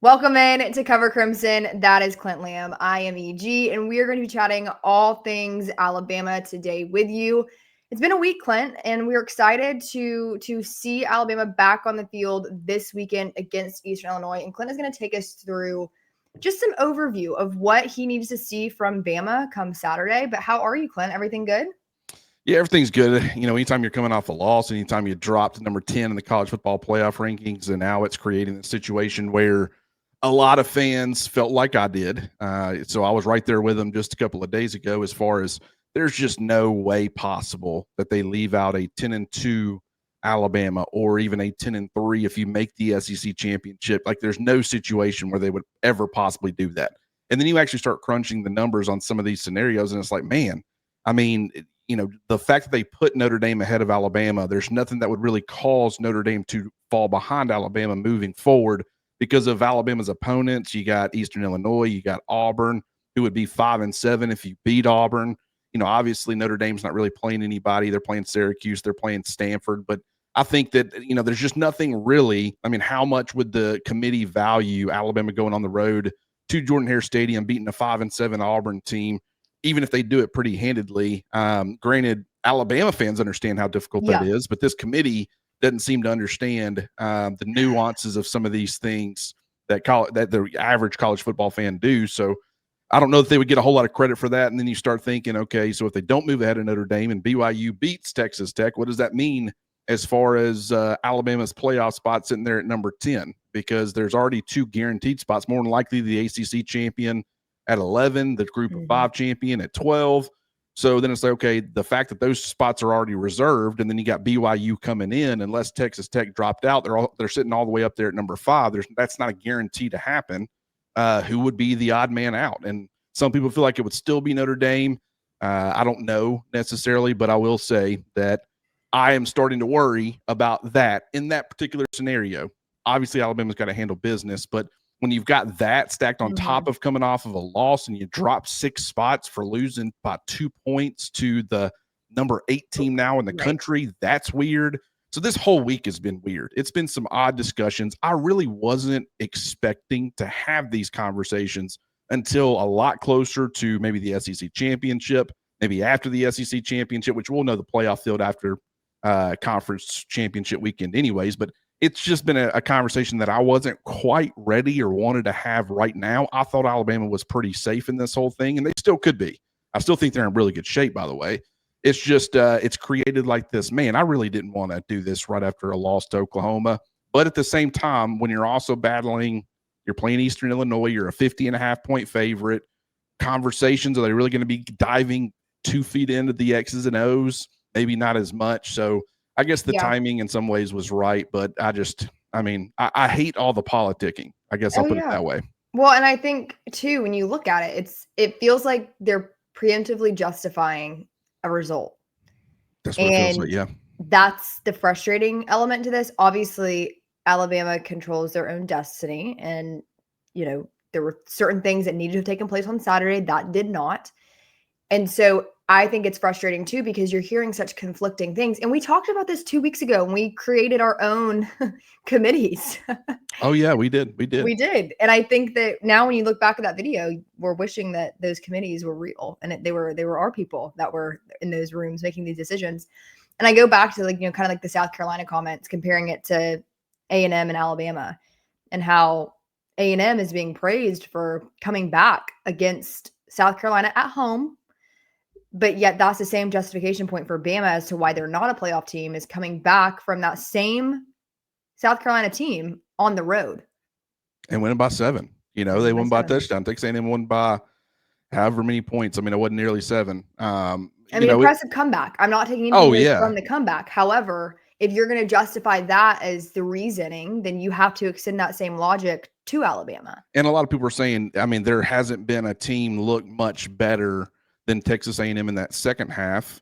Welcome in to Cover Crimson. That is Clint Lamb. I am EG, and we are going to be chatting all things Alabama today with you. It's been a week, Clint, and we're excited to see Alabama back on the field this weekend against Eastern Illinois. And Clint is going to take us through just some overview of what he needs to see from Bama come Saturday. But how are you, Clint? Everything good? Yeah, everything's good. Anytime you're coming off a loss, anytime you drop to number 10 in the college football playoff rankings, and now it's creating a situation where a lot of fans felt like I did. So I was right there with them just a couple of days ago as far as there's just no way possible that they leave out a 10-2 Alabama or even a 10-3 if you make the SEC championship. Like there's no situation where they would ever possibly do that. And then you actually start crunching the numbers on some of these scenarios, and it's like, man, I mean, the fact that they put Notre Dame ahead of Alabama, there's nothing that would really cause Notre Dame to fall behind Alabama moving forward because of Alabama's opponents. You got Eastern Illinois, you got Auburn, who would be 5-7 if you beat Auburn. Obviously Notre Dame's not really playing anybody. They're playing Syracuse, they're playing Stanford, but I think that, there's just nothing really. I mean, how much would the committee value Alabama going on the road to Jordan-Hare Stadium, beating a 5-7 Auburn team, even if they do it pretty handedly? Granted, Alabama fans understand how difficult that is, but this committee doesn't seem to understand the nuances of some of these things that the average college football fan do. So I don't know if they would get a whole lot of credit for that. And then you start thinking, okay, so if they don't move ahead of Notre Dame and BYU beats Texas Tech, what does that mean as far as Alabama's playoff spot sitting there at number 10? Because there's already two guaranteed spots, more than likely the ACC champion at 11, the group of 5 champion at 12. So then it's like, okay, the fact that those spots are already reserved, and then you got BYU coming in, unless Texas Tech dropped out, they're sitting all the way up there at number 5. That's not a guarantee to happen. Who would be the odd man out? And some people feel like it would still be Notre Dame. I don't know necessarily, but I will say that I am starting to worry about that in that particular scenario. Obviously, Alabama's got to handle business, but when you've got that stacked on top of coming off of a loss and you drop 6 spots for losing by 2 points to the number 8 team now in the country, that's weird. So this whole week has been weird. It's been some odd discussions. I really wasn't expecting to have these conversations until a lot closer to maybe the SEC championship, maybe after the SEC championship, which we'll know the playoff field after conference championship weekend anyways. But it's just been a conversation that I wasn't quite ready or wanted to have right now. I thought Alabama was pretty safe in this whole thing, and they still could be. I still think they're in really good shape, by the way. It's just it's created like this. Man, I really didn't want to do this right after a loss to Oklahoma. But at the same time, when you're also battling, you're playing Eastern Illinois, you're a 50.5-point favorite. Conversations, are they really going to be diving 2 feet into the X's and O's? Maybe not as much. So I guess the timing in some ways was right, but I hate all the politicking. I guess I'll put it that way. Well, and I think too, when you look at it, it feels like they're preemptively justifying a result. That's what it feels like, yeah. That's the frustrating element to this. Obviously, Alabama controls their own destiny, and there were certain things that needed to have taken place on Saturday that did not. And so I think it's frustrating too, because you're hearing such conflicting things. And we talked about this 2 weeks ago when we created our own committees. Oh yeah, we did. We did. And I think that now when you look back at that video, we're wishing that those committees were real and they were our people that were in those rooms making these decisions. And I go back to kind of like the South Carolina comments, comparing it to A&M and Alabama, and how A&M is being praised for coming back against South Carolina at home. But yet that's the same justification point for Bama as to why they're not a playoff team, is coming back from that same South Carolina team on the road. And winning by 7. They won by a touchdown. Texas A&M won by however many points. I mean, it wasn't nearly 7. Impressive comeback. I'm not taking anything away from the comeback. However, if you're going to justify that as the reasoning, then you have to extend that same logic to Alabama. And a lot of people are saying, I mean, there hasn't been a team look much better than Texas A&M in that second half.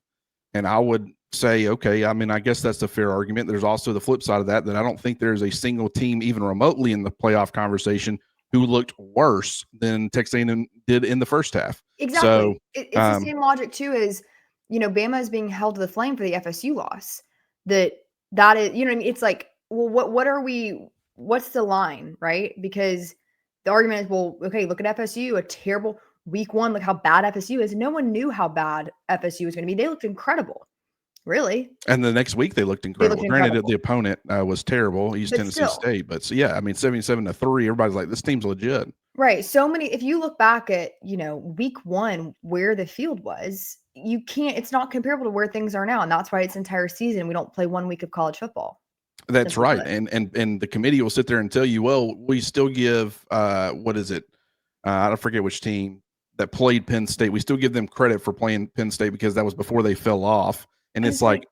And I would say, okay, I mean, I guess that's a fair argument. There's also the flip side of that I don't think there's a single team even remotely in the playoff conversation who looked worse than Texas A&M did in the first half. Exactly. So, it's the same logic too, as, Bama is being held to the flame for the FSU loss. That is, it's like, well, what's the line, right? Because the argument is, well, okay, look at FSU, a terrible week one. Look how bad FSU is. No one knew how bad FSU was going to be. They looked incredible. Really? And the next week they looked incredible. Granted, the opponent was terrible, East Tennessee State, but so, yeah, I mean, 77-3. Everybody's like, this team's legit. Right. So many. If you look back at week one, where the field was, you can't. It's not comparable to where things are now, and that's why it's entire season. We don't play 1 week of college football. That's right. And the committee will sit there and tell you, well, we still give what is it? I don't forget which team that played Penn State. We still give them credit for playing Penn State because that was before they fell off. And it's like,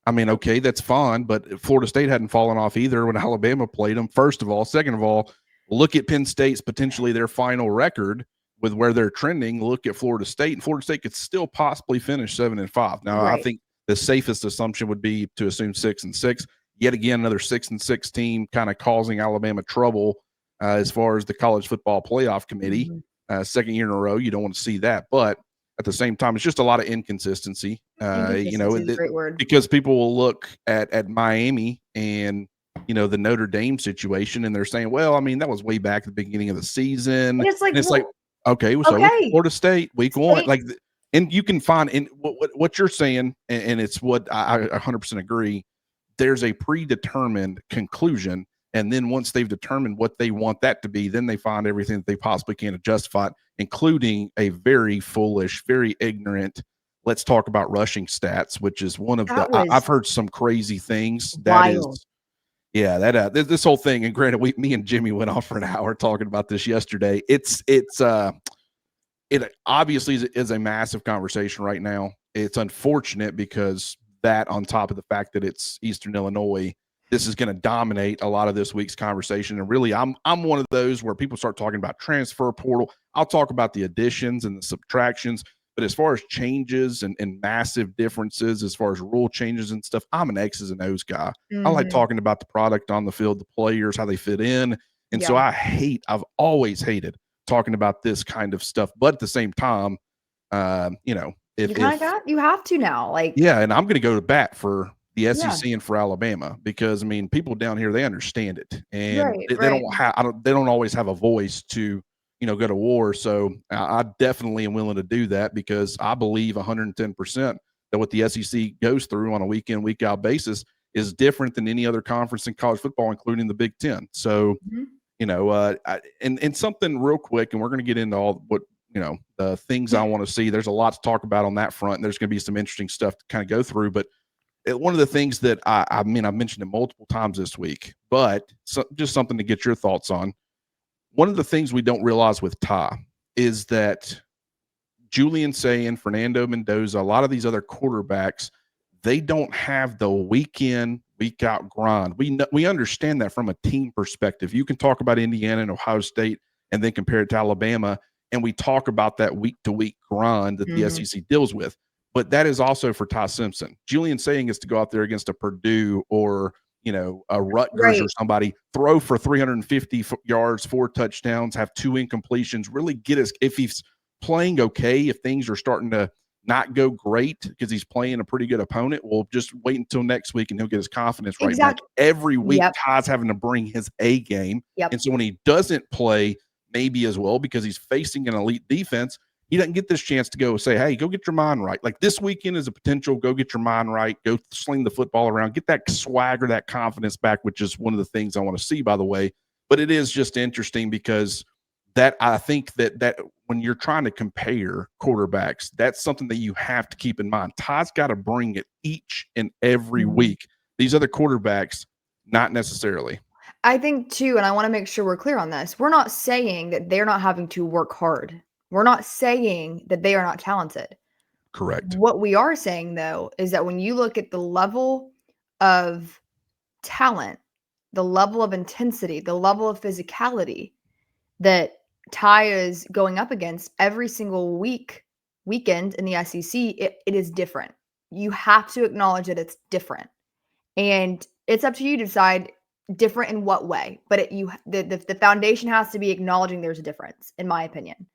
I mean, okay, that's fine, but Florida State hadn't fallen off either when Alabama played them, first of all. Second of all, look at Penn State's potentially their final record with where they're trending. Look at Florida State, and Florida State could still possibly finish 7-5. Now, I think the safest assumption would be to assume 6-6. Yet again, another 6-6 team kind of causing Alabama trouble as far as the college football playoff committee. Second year in a row, you don't want to see that. But at the same time, it's just a lot of inconsistency. Is a great word. Because people will look at Miami and the Notre Dame situation, and they're saying, well, I mean, that was way back at the beginning of the season. And it's like, okay, so Florida State week one, like, and you can find in what you're saying, and it's what I 100% agree. There's a predetermined conclusion, and then once they've determined what they want that to be, then they find everything that they possibly can to justify it, including a very foolish, very ignorant, let's talk about rushing stats, which is one of I've heard some crazy things. Wild. This whole thing, and granted, me and Jimmy went off for an hour talking about this yesterday. It obviously is a massive conversation right now. It's unfortunate because that, on top of the fact that it's Eastern Illinois, this is going to dominate a lot of this week's conversation. And really, I'm one of those where people start talking about transfer portal. I'll talk about the additions and the subtractions, but as far as changes and massive differences, as far as rule changes and stuff, I'm an X's and O's guy. I like talking about the product on the field, the players, how they fit in. And so I've always hated talking about this kind of stuff. But at the same time, you have to now, and I'm going to go to bat for the SEC and for Alabama because, I mean, people down here, they understand it, and they don't always have a voice to go to war. So I definitely am willing to do that because I believe 110% that what the SEC goes through on a week in, week out basis is different than any other conference in college football, including the Big Ten. So, and something real quick, and we're going to get into all what, the things I want to see. There's a lot to talk about on that front. And there's going to be some interesting stuff to kind of go through, but one of the things that I've mentioned it multiple times this week, but just something to get your thoughts on. One of the things we don't realize with Ty is that Julian Sayin, Fernando Mendoza, a lot of these other quarterbacks, they don't have the week in, week out grind. We understand that from a team perspective. You can talk about Indiana and Ohio State and then compare it to Alabama, and we talk about that week-to-week grind that the SEC deals with. But that is also for Ty Simpson. Julian Sayin is to go out there against a Purdue or a Rutgers or somebody, throw for 350 yards, 4 touchdowns, have 2 incompletions, really get us, if he's playing okay, if things are starting to not go great because he's playing a pretty good opponent, we'll just wait until next week and he'll get his confidence right back. Every week, Ty's having to bring his A game. And so when he doesn't play maybe as well because he's facing an elite defense, he doesn't get this chance to go say, hey, go get your mind right. Like this weekend is a potential, go get your mind right, go sling the football around, get that swagger, that confidence back, which is one of the things I want to see, by the way. But it is just interesting because that I think that when you're trying to compare quarterbacks, that's something that you have to keep in mind. Ty's got to bring it each and every week. These other quarterbacks, not necessarily. I think too, and I want to make sure we're clear on this. We're not saying that they're not having to work hard. We're not saying that they are not talented. Correct. What we are saying, though, is that when you look at the level of talent, the level of intensity, the level of physicality that Ty is going up against every single weekend in the SEC, it is different. You have to acknowledge that it's different. And it's up to you to decide different in what way. But the foundation has to be acknowledging there's a difference, in my opinion.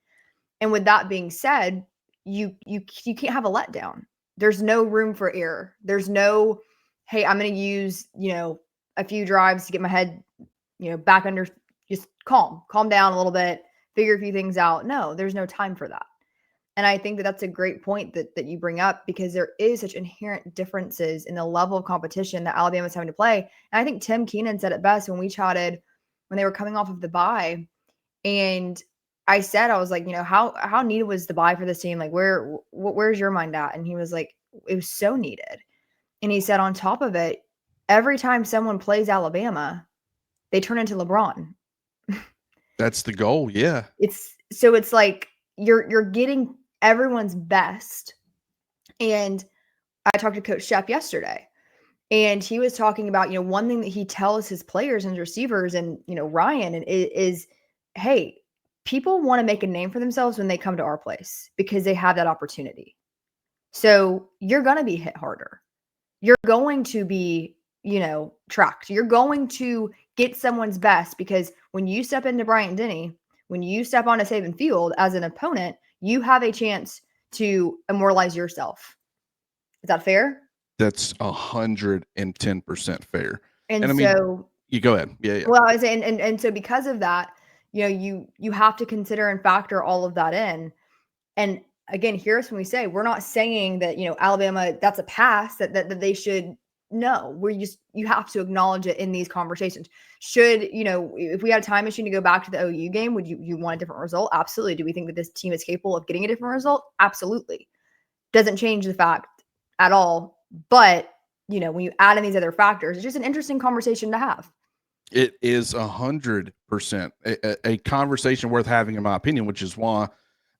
And with that being said, you can't have a letdown. There's no room for error. There's no, hey, I'm going to use, a few drives to get my head, back under just calm down a little bit, figure a few things out. No, there's no time for that. And I think that that's a great point that you bring up, because there is such inherent differences in the level of competition that Alabama's having to play. And I think Tim Keenan said it best when we chatted when they were coming off of the bye. And I said, I was like, how needed was the bye for this team? Like, where's your mind at? And he was like, it was so needed. And he said, on top of it, every time someone plays Alabama, they turn into LeBron. That's the goal. Yeah. It's like you're getting everyone's best. And I talked to Coach Shep yesterday, and he was talking about, one thing that he tells his players and receivers and, Ryan is, hey, people want to make a name for themselves when they come to our place because they have that opportunity. So you're going to be hit harder. You're going to be, tracked. You're going to get someone's best, because when you step into Bryant-Denny, when you step on a Saban Field as an opponent, you have a chance to immortalize yourself. Is that fair? That's 110% fair. And I mean, so you go ahead. Yeah. Well, I was saying, and so because of that, you have to consider and factor all of that in. And again, here's when we say, we're not saying that, Alabama, that's a pass that they should. No, you have to acknowledge it in these conversations. Should, if we had a time machine to go back to the OU game, would you want a different result? Absolutely. Do we think that this team is capable of getting a different result? Absolutely. Doesn't change the fact at all. But, when you add in these other factors, it's just an interesting conversation to have. It is 100% a conversation worth having, in my opinion, which is why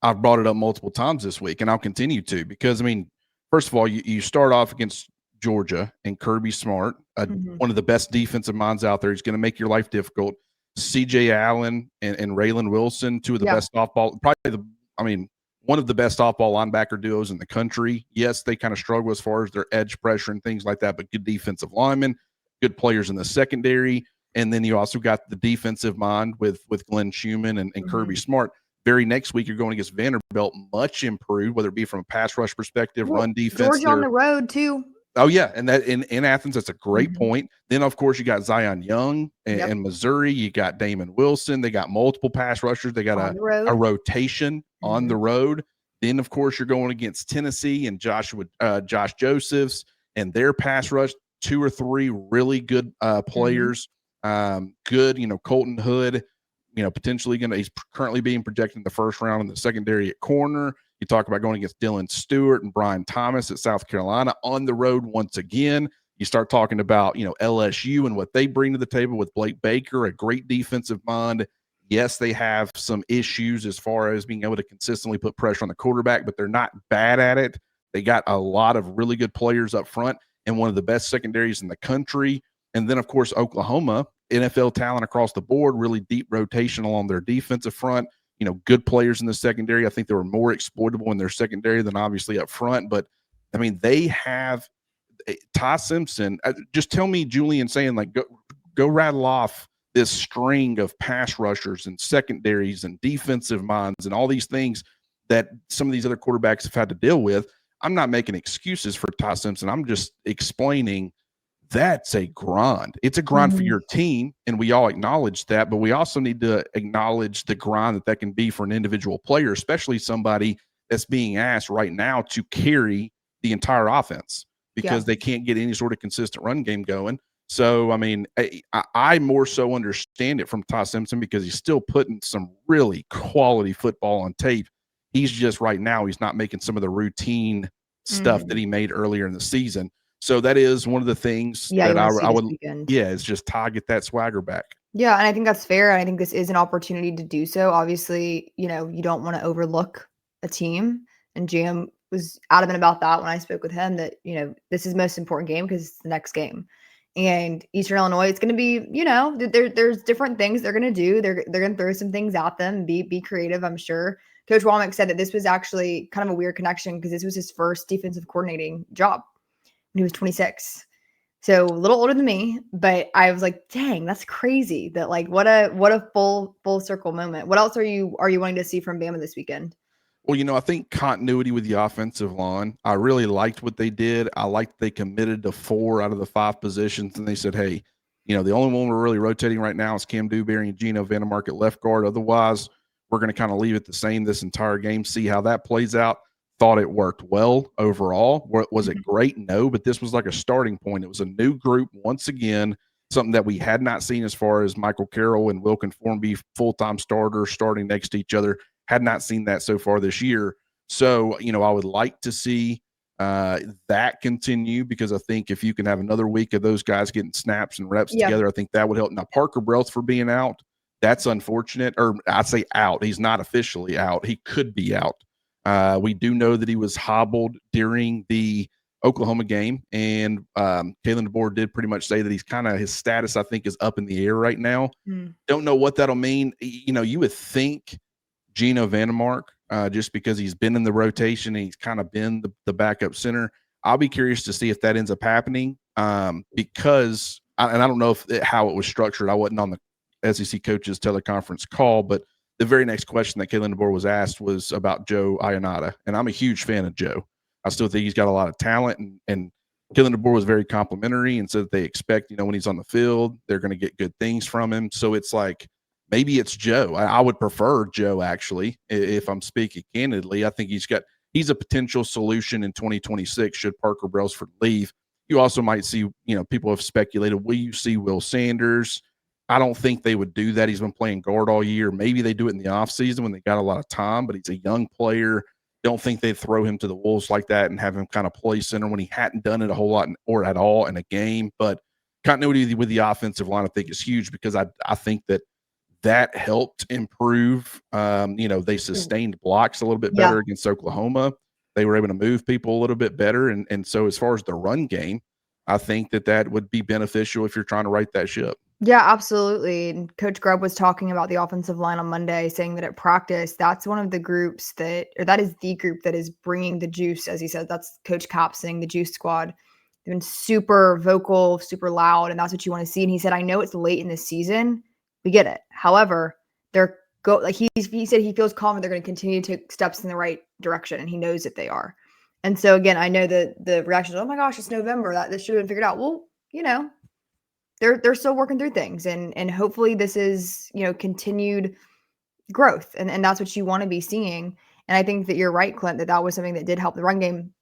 I've brought it up multiple times this week, and I'll continue to, because, I mean, first of all, you start off against Georgia and Kirby Smart, one of the best defensive minds out there. He's going to make your life difficult. CJ Allen and Raylan Wilson, two of the best off-ball, one of the best off-ball linebacker duos in the country. Yes, they kind of struggle as far as their edge pressure and things like that, but good defensive linemen, good players in the secondary. And then you also got the defensive mind with Glenn Schumann and Kirby Smart. Very next week, you're going against Vanderbilt, much improved, whether it be from a pass rush perspective, run defense. Georgia on the road, too. Oh, yeah. And that in Athens, that's a great point. Then, of course, you got Zion Young in Missouri. You got Damon Wilson. They got multiple pass rushers. They got a rotation on the road. Then, of course, you're going against Tennessee and Josh Josephs and their pass rush, 2 or 3 really good players. Good, Colton Hood, potentially he's currently being projected in the first round in the secondary at corner. You talk about going against Dylan Stewart and Brian Thomas at South Carolina on the road once again. You start talking about, LSU and what they bring to the table with Blake Baker, a great defensive mind. Yes, they have some issues as far as being able to consistently put pressure on the quarterback, but they're not bad at it. They got a lot of really good players up front and one of the best secondaries in the country. And then, of course, Oklahoma, NFL talent across the board, really deep rotation along their defensive front, good players in the secondary. I think they were more exploitable in their secondary than obviously up front. But, I mean, they have Ty Simpson. Just tell me, Julian, saying, like, go rattle off this string of pass rushers and secondaries and defensive minds and all these things that some of these other quarterbacks have had to deal with. I'm not making excuses for Ty Simpson. I'm just explaining that's a grind. It's a grind for your team, and we all acknowledge that, but we also need to acknowledge the grind that can be for an individual player, especially somebody that's being asked right now to carry the entire offense because they can't get any sort of consistent run game going. So, I mean, I more so understand it from Ty Simpson because he's still putting some really quality football on tape. He's just right now, he's not making some of the routine stuff that he made earlier in the season. So that is one of the things that I would, it's just Ty, get that swagger back. Yeah, and I think that's fair. And I think this is an opportunity to do so. Obviously, you don't want to overlook a team. And Jam was adamant about that when I spoke with him that, this is the most important game because it's the next game. And Eastern Illinois, it's going to be, there's different things they're going to do. They're going to throw some things at them, be creative, I'm sure. Coach Womack said that this was actually kind of a weird connection because this was his first defensive coordinating job. He was 26, so a little older than me, but I was like, dang, that's crazy. That like, what a full circle moment. What else are you wanting to see from Bama this weekend? Well, I think continuity with the offensive line. I really liked what they did. I liked they committed to 4 out of the 5 positions, and they said, hey, The only one we're really rotating right now is Cam Dewberry and Gino Vandermark at left guard. Otherwise, we're going to kind of leave it the same this entire game, see how that plays out. Thought it worked well overall. Was it great? No, but this was like a starting point. It was a new group once again, something that we had not seen as far as Michael Carroll and Wilkin Formby full-time starters starting next to each other. Had not seen that so far this year. So, I would like to see that continue, because I think if you can have another week of those guys getting snaps and reps together, I think that would help. Now, Parker Brelth for being out, that's unfortunate. Or I'd say out. He's not officially out. He could be out. We do know that he was hobbled during the Oklahoma game, and Kalen DeBoer did pretty much say that he's his status, I think, is up in the air right now. Don't know what that'll mean. You would think Gino Vandermark, just because he's been in the rotation and he's kind of been the backup center. I'll be curious to see if that ends up happening, because I don't know how it was structured. I wasn't on the SEC coaches teleconference call, but the very next question that Kalen DeBoer was asked was about Joe Ionata, and I'm a huge fan of Joe. I still think he's got a lot of talent, and Kalen DeBoer was very complimentary and said that they expect, when he's on the field, they're going to get good things from him. So it's like, maybe it's Joe. I would prefer Joe, actually, if I'm speaking candidly. I think he's a potential solution in 2026 should Parker Brailsford leave. You also might see, people have speculated, will you see Will Sanders? I don't think they would do that. He's been playing guard all year. Maybe they do it in the offseason when they got a lot of time, but he's a young player. Don't think they'd throw him to the wolves like that and have him kind of play center when he hadn't done it a whole lot or at all in a game. But continuity with the offensive line, I think, is huge, because I think that helped improve. They sustained blocks a little bit better against Oklahoma. They were able to move people a little bit better. And so as far as the run game, I think that would be beneficial if you're trying to right that ship. Yeah, absolutely. And Coach Grubb was talking about the offensive line on Monday, saying that at practice, that's one of the groups that is the group that is bringing the juice, as he said. That's Coach Cap saying the juice squad. They've been super vocal, super loud, and that's what you want to see. And he said, I know it's late in the season. We get it. However, he said he feels confident they're going to continue to take steps in the right direction, and he knows that they are. And so, again, I know that the reaction is, oh my gosh, it's November. This should have been figured out. Well, they're still working through things, and hopefully this is, continued growth, and that's what you want to be seeing. And I think that you're right, Clint, that was something that did help the run game.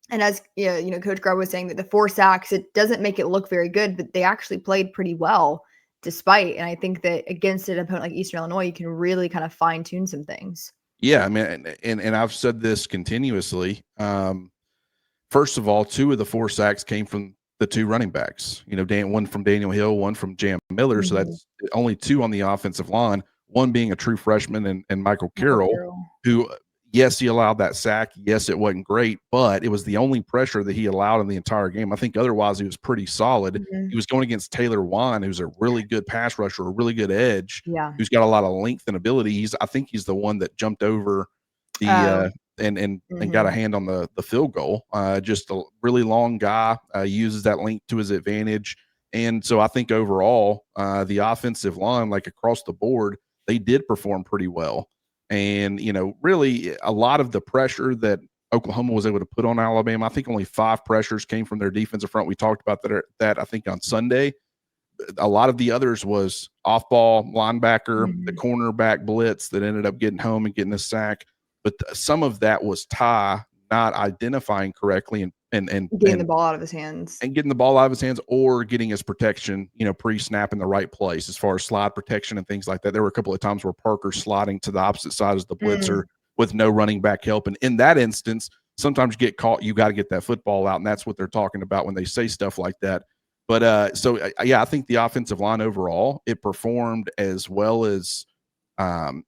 And as Coach Grubb was saying, that the 4 sacks, it doesn't make it look very good, but they actually played pretty well despite. And I think that against an opponent like Eastern Illinois, you can really kind of fine tune some things. Yeah, I mean, and I've said this continuously. First of all, 2 of the 4 sacks came from the 2 running backs. One from Daniel Hill, one from Jam Miller. So that's only 2 on the offensive line. One being a true freshman and Michael Carroll, who, yes, he allowed that sack. Yes, it wasn't great, but it was the only pressure that he allowed in the entire game. I think otherwise he was pretty solid. He was going against Taylor Wine, who's a really good pass rusher, a really good edge, who's got a lot of length and ability. I think he's the one that jumped over the and got a hand on the field goal. Just a really long guy, uses that length to his advantage. And so I think overall, the offensive line, like across the board, they did perform pretty well. And, really a lot of the pressure that Oklahoma was able to put on Alabama, I think only 5 pressures came from their defensive front. We talked about that I think on Sunday. A lot of the others was off-ball linebacker, the cornerback blitz that ended up getting home and getting a sack. But some of that was Ty not identifying correctly and getting the ball out of his hands. And getting the ball out of his hands, or getting his protection, pre-snap in the right place as far as slide protection and things like that. There were a couple of times where Parker's sliding to the opposite side as the blitzer with no running back help. And in that instance, sometimes you get caught, you got to get that football out. And that's what they're talking about when they say stuff like that. But I think the offensive line overall, it performed as well as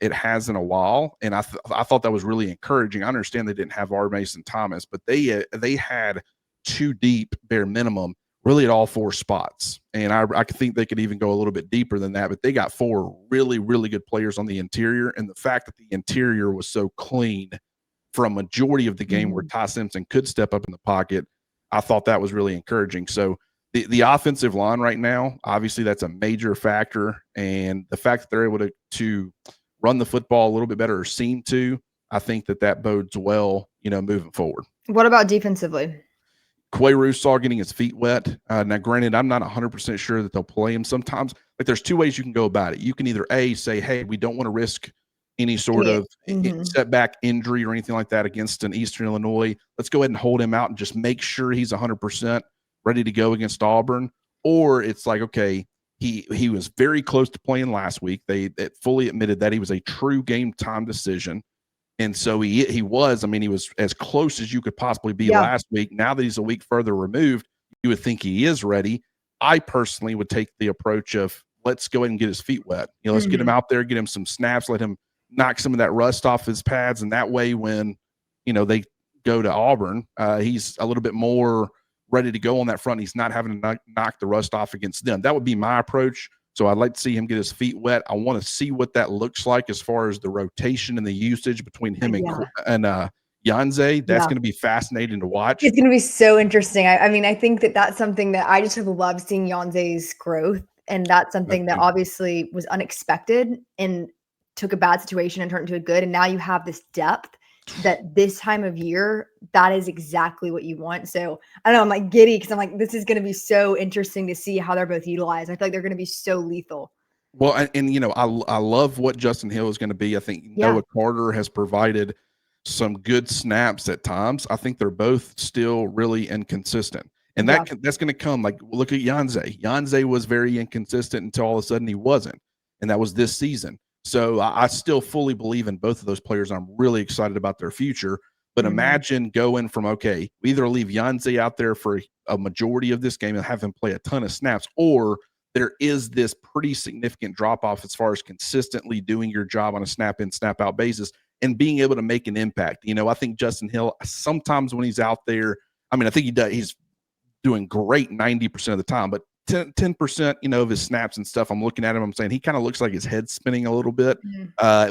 it has in a while. And I thought that was really encouraging. I understand they didn't have R. Mason Thomas, but they had 2 deep bare minimum really at all 4 spots. And I think they could even go a little bit deeper than that, but they got 4 really, really good players on the interior. And the fact that the interior was so clean for a majority of the game where Ty Simpson could step up in the pocket, I thought that was really encouraging. So the offensive line right now, obviously that's a major factor. And the fact that they're able to run the football a little bit better, or seem to, I think that bodes well, moving forward. What about defensively? Quay Russaw getting his feet wet. Now, granted, I'm not 100% sure that they'll play him sometimes. Like, there's two ways you can go about it. You can either say, hey, we don't want to risk any sort of setback, injury, or anything like that against an Eastern Illinois. Let's go ahead and hold him out and just make sure he's 100% ready to go against Auburn. Or it's like, okay, he was very close to playing last week. They fully admitted that he was a true game time decision. And so he was, I mean, he was as close as you could possibly be last week. Now that he's a week further removed, you would think he is ready. I personally would take the approach of let's go ahead and get his feet wet. Let's get him out there, get him some snaps, let him knock some of that rust off his pads. And that way, when, they go to Auburn, he's a little bit more ready to go on that front. He's not having to knock the rust off against them. That would be my approach. So I'd like to see him get his feet wet. I want to see what that looks like as far as the rotation and the usage between him and Yanze. That's going to be fascinating to watch. It's going to be so interesting. I mean, I think that's something that I just have loved seeing Yanze's growth. And that's something that obviously was unexpected and took a bad situation and turned into a good. And now you have this depth that this time of year, that is exactly what you want. So I don't know, I'm like giddy because I'm like, this is going to be so interesting to see how they're both utilized. I feel like they're going to be so lethal. Well, and I love what Justin Hill is going to be. I think Noah Carter has provided some good snaps at times. I think they're both still really inconsistent. And that's going to come. Like, look at Yanze. Yanze was very inconsistent until all of a sudden he wasn't. And that was this season. So I still fully believe in both of those players. I'm really excited about their future. But imagine going from, okay, we either leave Yanze out there for a majority of this game and have him play a ton of snaps, or there is this pretty significant drop-off as far as consistently doing your job on a snap-in, snap-out basis and being able to make an impact. I think Justin Hill, sometimes when he's out there, I mean, I think he's doing great 90% of the time, but 10%, of his snaps and stuff, I'm looking at him, I'm saying he kind of looks like his head's spinning a little bit,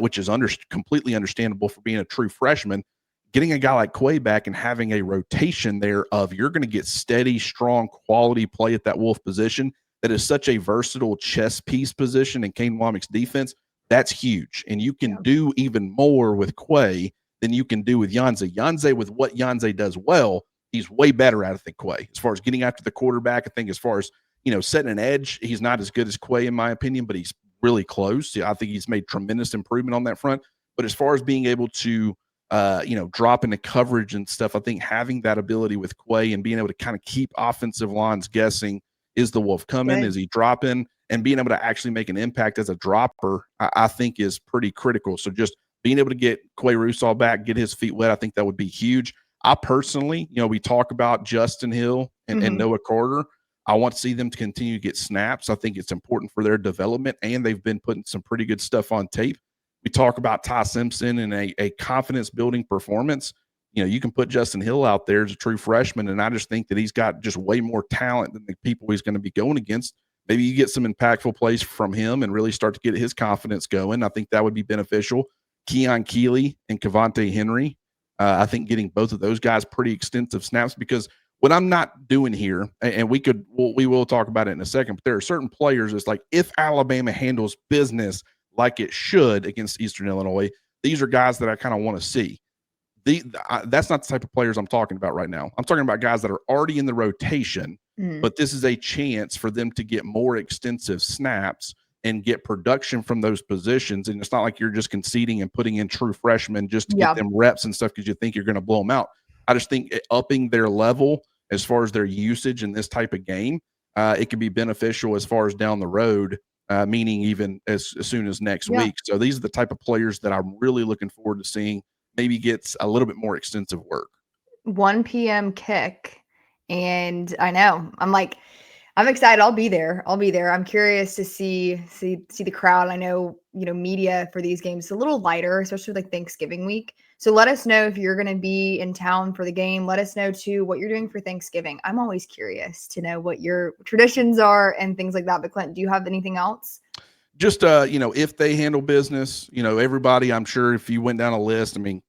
which is completely understandable for being a true freshman. Getting a guy like Quay back and having a rotation there of you're going to get steady, strong, quality play at that Wolf position that is such a versatile chess piece position in Kane Wommack's defense, that's huge. And you can do even more with Quay than you can do with Yanze. Yanze, with what Yanze does well, he's way better at it than Quay. As far as getting after the quarterback, I think as far as, setting an edge, he's not as good as Quay in my opinion, but he's really close. I think he's made tremendous improvement on that front. But as far as being able to, drop into coverage and stuff, I think having that ability with Quay and being able to kind of keep offensive lines guessing, is the Wolf coming? Is he dropping? And being able to actually make an impact as a dropper, I think is pretty critical. So just being able to get Quay Russaw back, get his feet wet, I think that would be huge. I personally, we talk about Justin Hill and Noah Carter. I want to see them to continue to get snaps. I think it's important for their development, and they've been putting some pretty good stuff on tape. We talk about Ty Simpson and a confidence-building performance. You can put Justin Hill out there as a true freshman, and I just think that he's got just way more talent than the people he's going to be going against. Maybe you get some impactful plays from him and really start to get his confidence going. I think that would be beneficial. Keon Keeley and Cavante Henry, I think getting both of those guys pretty extensive snaps, because what I'm not doing here, and we will talk about it in a second, but there are certain players that's like, if Alabama handles business like it should against Eastern Illinois, these are guys that I kind of want to see. That's not the type of players I'm talking about right now. I'm talking about guys that are already in the rotation, but this is a chance for them to get more extensive snaps and get production from those positions. And it's not like you're just conceding and putting in true freshmen just to get them reps and stuff because you think you're going to blow them out. I just think upping their level as far as their usage in this type of game, it can be beneficial as far as down the road, meaning even as soon as next week. So these are the type of players that I'm really looking forward to seeing maybe gets a little bit more extensive work. 1 p.m. kick. And I know, I'm excited. I'll be there. I'm curious to see the crowd. I know, media for these games is a little lighter, especially like Thanksgiving week. So let us know if you're going to be in town for the game. Let us know too what you're doing for Thanksgiving. I'm always curious to know what your traditions are and things like that. But Clint, do you have anything else? Just, if they handle business, everybody, I'm sure if you went down a list, I mean,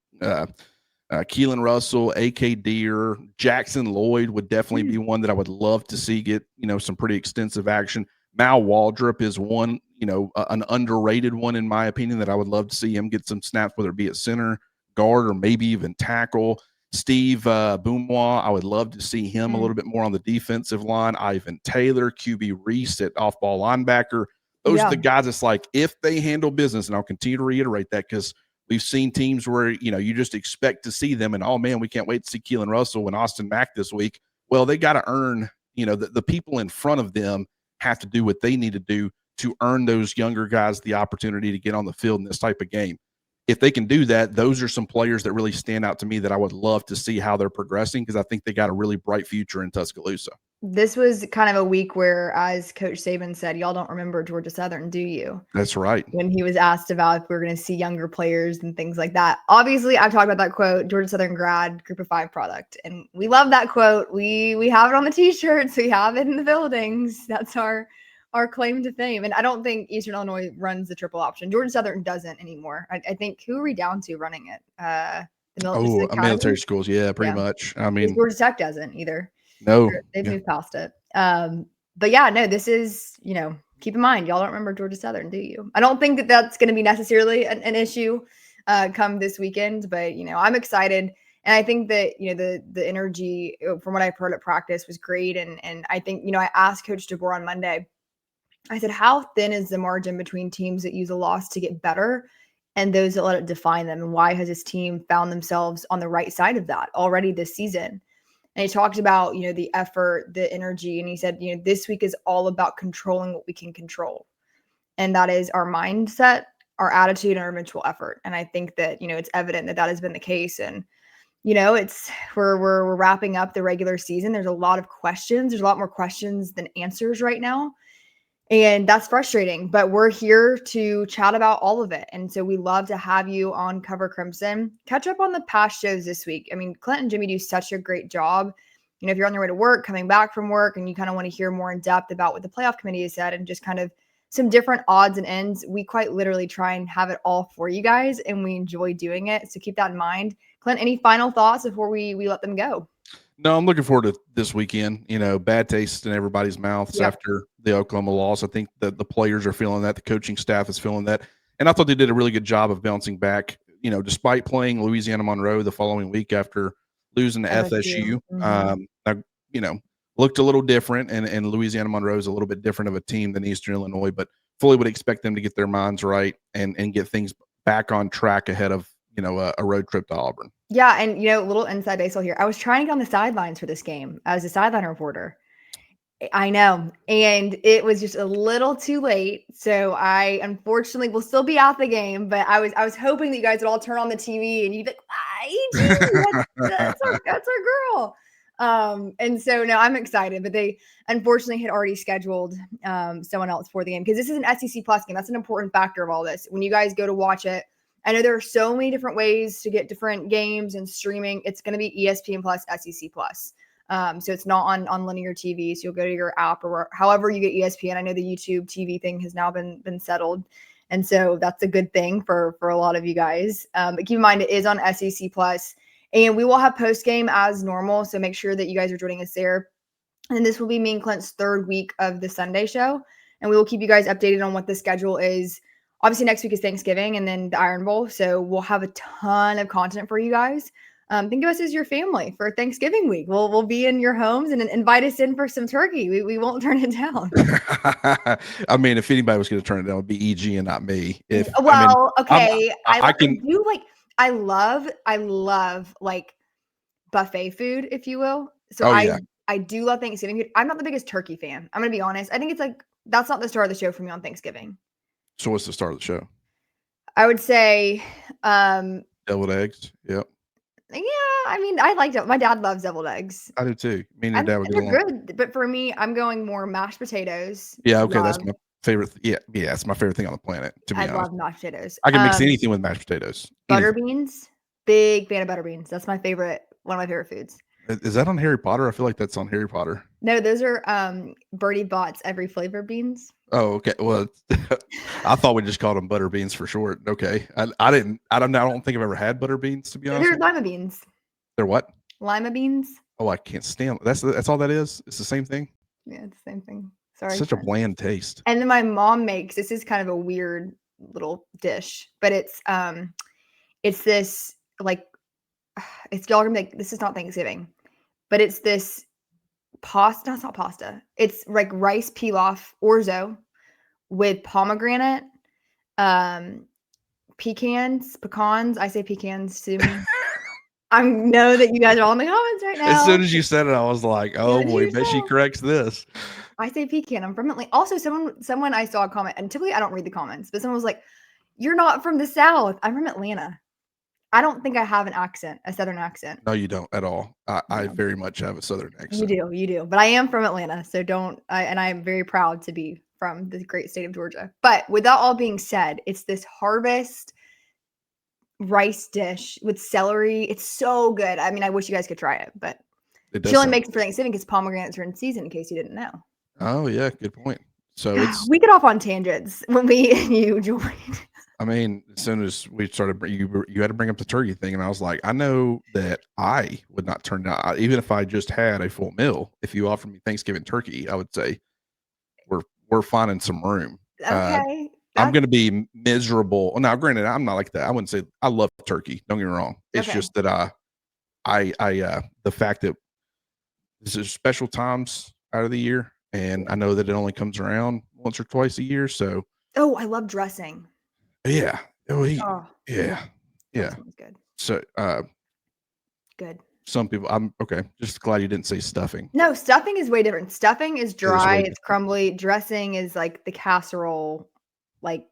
Keelan Russell, A.K. Deere, Jackson Lloyd would definitely be one that I would love to see get, some pretty extensive action. Mal Waldrop is one, an underrated one in my opinion that I would love to see him get some snaps, whether it be at center, guard, or maybe even tackle. Steve Boomois, I would love to see him a little bit more on the defensive line. Ivan Taylor, QB Reese at off-ball linebacker. Those are the guys that's like, if they handle business, and I'll continue to reiterate that because we've seen teams where, you just expect to see them and, oh, man, we can't wait to see Keelan Russell and Austin Mack this week. Well, they got to earn, the people in front of them have to do what they need to do to earn those younger guys the opportunity to get on the field in this type of game. If they can do that, those are some players that really stand out to me that I would love to see how they're progressing because I think they got a really bright future in Tuscaloosa. This was kind of a week where, as Coach Saban said, y'all don't remember Georgia Southern, do you? That's right. When he was asked about if we were going to see younger players and things like that. Obviously, I've talked about that quote, Georgia Southern grad, group of 5 product. And we love that quote. We have it on the t-shirts. We have it in the buildings. That's our claim to fame. And I don't think Eastern Illinois runs the triple option. Georgia Southern doesn't anymore. I think, who are we down to running it? The military schools. Yeah, pretty much. I mean, Georgia Tech doesn't either. No. They've moved past it. But yeah, no, this is, keep in mind, y'all don't remember Georgia Southern, do you? I don't think that that's going to be necessarily an issue come this weekend, but, I'm excited. And I think that, the energy from what I've heard at practice was great. And I think, I asked Coach DeBoer on Monday, I said, how thin is the margin between teams that use a loss to get better and those that let it define them? And why has this team found themselves on the right side of that already this season? And he talked about, the effort, the energy. And he said, this week is all about controlling what we can control. And that is our mindset, our attitude, and our eventual effort. And I think that, it's evident that has been the case. And, we're wrapping up the regular season. There's a lot of questions. There's a lot more questions than answers right now. And that's frustrating, but we're here to chat about all of it. And so we love to have you on Cover Crimson. Catch up on the past shows this week. I mean, Clint and Jimmy do such a great job. If you're on your way to work, coming back from work, and you kind of want to hear more in depth about what the playoff committee has said and just kind of some different odds and ends, we quite literally try and have it all for you guys, and we enjoy doing it. So keep that in mind. Clint, any final thoughts before we let them go? No, I'm looking forward to this weekend. Bad taste in everybody's mouths after the Oklahoma loss. I think that the players are feeling that. The coaching staff is feeling that. And I thought they did a really good job of bouncing back, despite playing Louisiana Monroe the following week after losing to FSU. Looked a little different. And Louisiana Monroe is a little bit different of a team than Eastern Illinois, but fully would expect them to get their minds right and get things back on track ahead of, a road trip to Auburn. Yeah, and little inside baseball here. I was trying to get on the sidelines for this game as a sideline reporter. I know, and it was just a little too late. So I unfortunately will still be at the game, but I was hoping that you guys would all turn on the TV and you'd be like, that's our girl. And so no, I'm excited, but they unfortunately had already scheduled someone else for the game because this is an SEC Plus game. That's an important factor of all this. When you guys go to watch it, I know there are so many different ways to get different games and streaming. It's going to be ESPN Plus, SEC Plus. So it's not on linear TV. So you'll go to your app or however you get ESPN. I know the YouTube TV thing has now been settled. And so that's a good thing for a lot of you guys. But keep in mind, it is on SEC Plus. And we will have post game as normal. So make sure that you guys are joining us there. And this will be me and Clint's third week of the Sunday show. And we will keep you guys updated on what the schedule is. Obviously, next week is Thanksgiving and then the Iron Bowl. So we'll have a ton of content for you guys. Think of us as your family for Thanksgiving week. We'll be in your homes and invite us in for some turkey. We won't turn it down. I mean, if anybody was going to turn it down, it would be EG and not me. Okay. I love like buffet food, if you will. So I do love Thanksgiving food. I'm not the biggest turkey fan. I'm going to be honest. I think it's like, that's not the start of the show for me on Thanksgiving. So what's the start of the show? I would say deviled eggs. Yep. Yeah, I mean, I like it. My dad loves deviled eggs. I do too. Me and your dad would get along. They're good, but for me, I'm going more mashed potatoes. Yeah, okay, that's my favorite. Yeah, it's my favorite thing on the planet. To be honest, I love mashed potatoes. I can mix anything with mashed potatoes. Butter beans, big fan of butter beans. That's my favorite. One of my favorite foods. Is that on Harry Potter? I feel like that's on Harry Potter. No, those are Birdie Bot's every flavor beans. Oh, okay. Well, I thought we just called them butter beans for short. Okay, I don't think I've ever had butter beans, to be honest. They're lima beans. They're what? Lima beans. Oh, I can't stand. That's all that is. It's the same thing. Yeah, it's the same thing. Sorry. Such a bland taste. And then my mom makes, this is kind of a weird little dish, but it's this like it's y'all gonna be like, this is not Thanksgiving, but it's this pasta. No, it's not pasta. It's like rice pilaf orzo with pomegranate, um, pecans. I say pecans too. I know that you guys are all in the comments right now. As soon as you said it, I was like, oh boy, bet she yourself. corrects this. I say pecan. I'm from Atlanta. Also, someone I saw a comment, and typically I don't read the comments, but someone was like, "You're not from the South." I'm from Atlanta. I don't think I have an accent, a Southern accent. No, you don't at all. I No. very much have a Southern accent. You do. But I am from Atlanta, so don't. And I'm very proud to be from the great state of Georgia. But with that all being said, it's this harvest rice dish with celery. It's so good. I mean, I wish you guys could try it, but she only makes it for Thanksgiving because pomegranates are in season. In case you didn't know. Oh yeah, good point. So it's we get off on tangents when you joined. I mean, as soon as we started, you had to bring up the turkey thing, and I was like, I know that I would not turn down, even if I just had a full meal. If you offered me Thanksgiving turkey, I would say we're finding some room. Okay, I'm going to be miserable. Well, now, granted, I'm not like that. I wouldn't say I love turkey. Don't get me wrong. It's just that the fact that this is special times out of the year, and I know that it only comes around once or twice a year. So, I love dressing. Yeah. Oh, yeah. Good. So, good. Some people, I'm okay. Just glad you didn't say stuffing. No, stuffing is way different. Stuffing is dry. It's crumbly. Dressing is like the casserole. Like,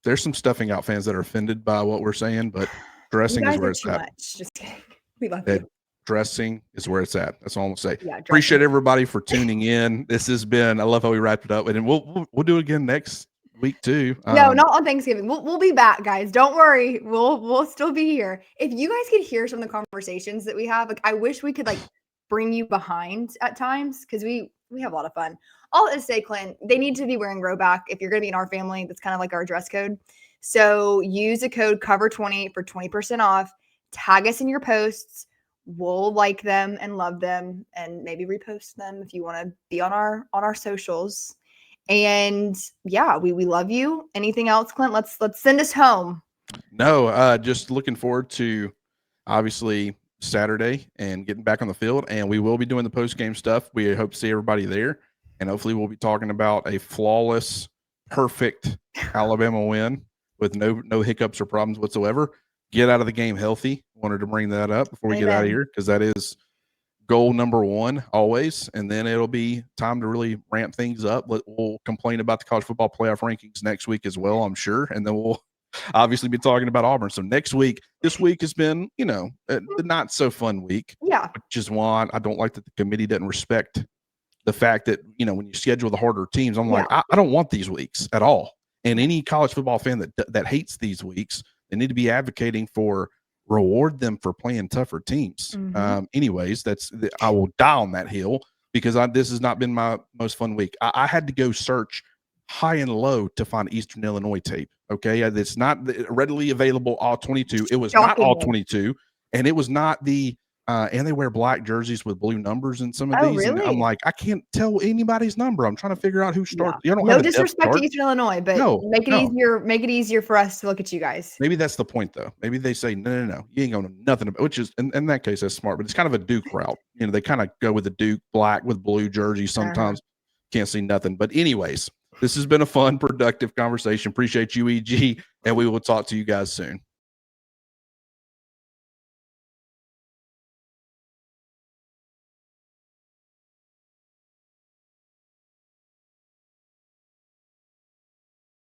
there's some stuffing out fans that are offended by what we're saying, but dressing is where it's at. Much. Just kidding. We love you. Dressing is where it's at. That's all I'm gonna say. Yeah, appreciate everybody for tuning in. This has been. I love how we wrapped it up, and we'll do it again next week too. No, not on Thanksgiving. We'll be back, guys. Don't worry. We'll still be here. If you guys could hear some of the conversations that we have, like I wish we could like bring you behind at times because we have a lot of fun. All to say, Clint, they need to be wearing Rowback if you're gonna be in our family. That's kind of like our dress code. So use the code cover20 for 20% off. Tag us in your posts. We'll like them and love them and maybe repost them if you want to be on our socials. And yeah, we love you. Anything else, Clint? Let's send us home. No, just looking forward to obviously Saturday and getting back on the field, and we will be doing the post-game stuff. We hope to see everybody there, and hopefully we'll be talking about a flawless, perfect Alabama win with no hiccups or problems whatsoever. Get out of the game healthy. Wanted to bring that up before we get out of here because that is goal number one always, and then it'll be time to really ramp things up. We'll complain about the college football playoff rankings next week as well, I'm sure, and then we'll obviously be talking about Auburn. So this week has been, a not so fun week. Yeah. Which is why I don't like that the committee doesn't respect the fact that, when you schedule the harder teams, I'm like, I don't want these weeks at all. And any college football fan that hates these weeks, they need to be advocating for reward them for playing tougher teams. Mm-hmm. Anyways, I will die on that hill because this has not been my most fun week. I had to go search high and low to find Eastern Illinois tape. Okay. It's not readily available all 22. It was not all 22, and it was not and they wear black jerseys with blue numbers in some of these. Really? And I'm like, I can't tell anybody's number. I'm trying to figure out who starts. Yeah. No disrespect to Eastern Illinois, but make it easier for us to look at you guys. Maybe that's the point though. Maybe they say, no, you ain't going to nothing about, which is in that case, that's smart, but it's kind of a Duke route. They kind of go with the Duke black with blue jersey. Sometimes can't see nothing, but anyways, this has been a fun, productive conversation. Appreciate you, EG, and we will talk to you guys soon.